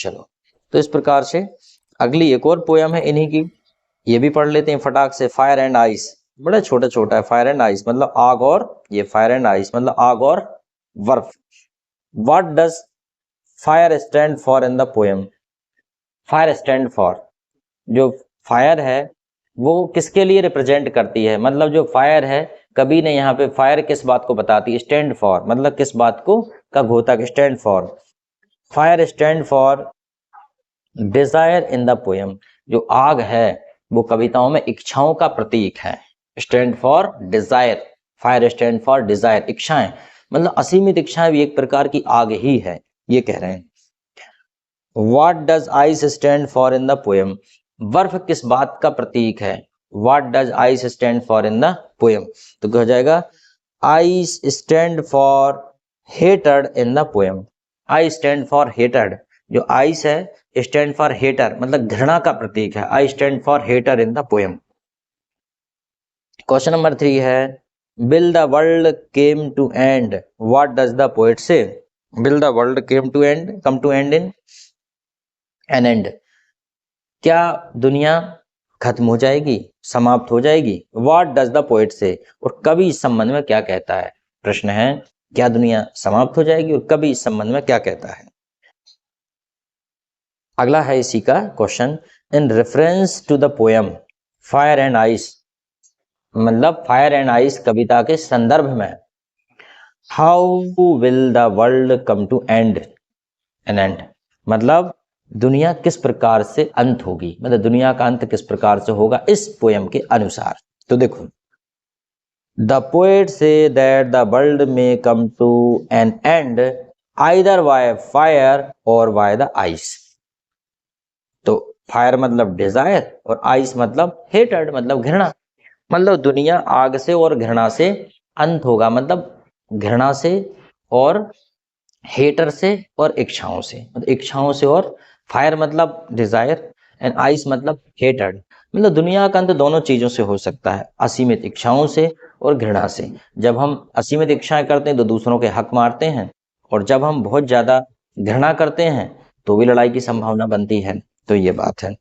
चलो, तो इस प्रकार से अगली एक और पोयम है इन्हीं की, ये भी पढ़ लेते हैं फटाक से। फायर एंड आइस, बड़ा छोटा छोटा है। फायर एंड आइस मतलब आग और, ये फायर एंड आइस मतलब आग और बर्फ। What does fire stand for in the poem? Fire stand for, जो फायर है वो किसके लिए रिप्रेजेंट करती है, मतलब जो फायर है, कभी ने यहाँ पे फायर किस बात को बताती है, स्टैंड फॉर मतलब किस बात को, का घोतक stand for. Fire stand for desire in the poem, जो आग है वो कविताओं में इच्छाओं का प्रतीक है। Stand for Dzire, fire stand for Dzire, इच्छाएं, मतलब असीमित इच्छाएं भी एक प्रकार की आग ही है, ये कह रहे हैं। What does ice stand for in the poem, बर्फ किस बात का प्रतीक है? What does ice stand for in the poem, तो क्या हो जाएगा, आइस स्टैंड फॉर हेटेड in the poem. I stand for हेटेड, जो आइस है स्टैंड फॉर हेटर मतलब घृणा का प्रतीक है। I stand for hatred in the poem. Question number 3 है, will the world came to end, what does the poet say? Will the world came to end, come to end in an end, क्या दुनिया खत्म हो जाएगी, समाप्त हो जाएगी? What does the poet से, और कवि इस संबंध में क्या कहता है? प्रश्न है, क्या दुनिया समाप्त हो जाएगी और कवि इस संबंध में क्या कहता है? अगला है इसी का question, in reference to the poem fire and ice, मतलब फायर एंड आइस कविता के संदर्भ में, how will the world come to end an end, मतलब दुनिया किस प्रकार से अंत होगी, मतलब दुनिया का अंत किस प्रकार से होगा इस पोयम के अनुसार। तो देखो, the poet says that the world में come to an end either by fire or by the ice. तो फायर मतलब डिजायर और आइस मतलब हेटेड मतलब घृणा, मतलब दुनिया आग से और घृणा से अंत होगा, मतलब घृणा से और हेटर से और इच्छाओं से, मतलब इच्छाओं से और, फायर मतलब डिजायर एंड आइस मतलब हेटेड, मतलब दुनिया का अंत दोनों चीजों से हो सकता है, असीमित इच्छाओं से और घृणा से। जब हम असीमित इच्छाएं करते हैं तो दूसरों के हक मारते हैं, और जब हम बहुत ज्यादा घृणा करते हैं तो भी लड़ाई की संभावना बनती है। तो ये बात है।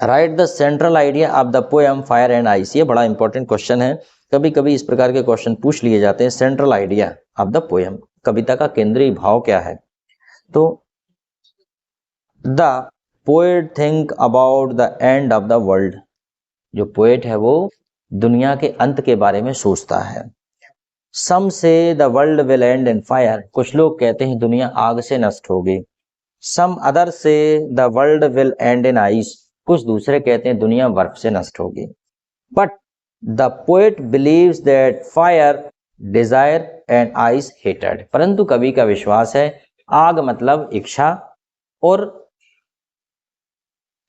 Right the central idea of the poem fire and ice, ये बड़ा इंपॉर्टेंट क्वेश्चन है, कभी कभी इस प्रकार के क्वेश्चन पूछ लिए जाते हैं। Central idea of the poem, कविता का केंद्रीय भाव क्या है? तो the poet think about the end of the world, जो पोएट है वो दुनिया के अंत के बारे में सोचता है। सम से the world will and in fire, कुछ लोग कहते हैं दुनिया आग से नष्ट होगी। सम अदर से the world will and in ice, कुछ दूसरे कहते हैं दुनिया बर्फ से नष्ट होगी। But the poet believes that fire desire and ice hated, परंतु कवि का विश्वास है आग मतलब इच्छा और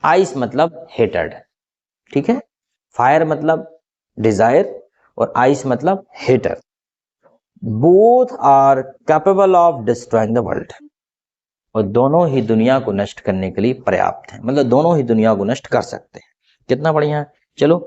आइस मतलब हेटेड, ठीक है, फायर मतलब डिजायर और आइस मतलब hatred, both are capable of destroying the world, और दोनों ही दुनिया को नष्ट करने के लिए पर्याप्त हैं, मतलब दोनों ही दुनिया को नष्ट कर सकते हैं। कितना बढ़िया है। चलो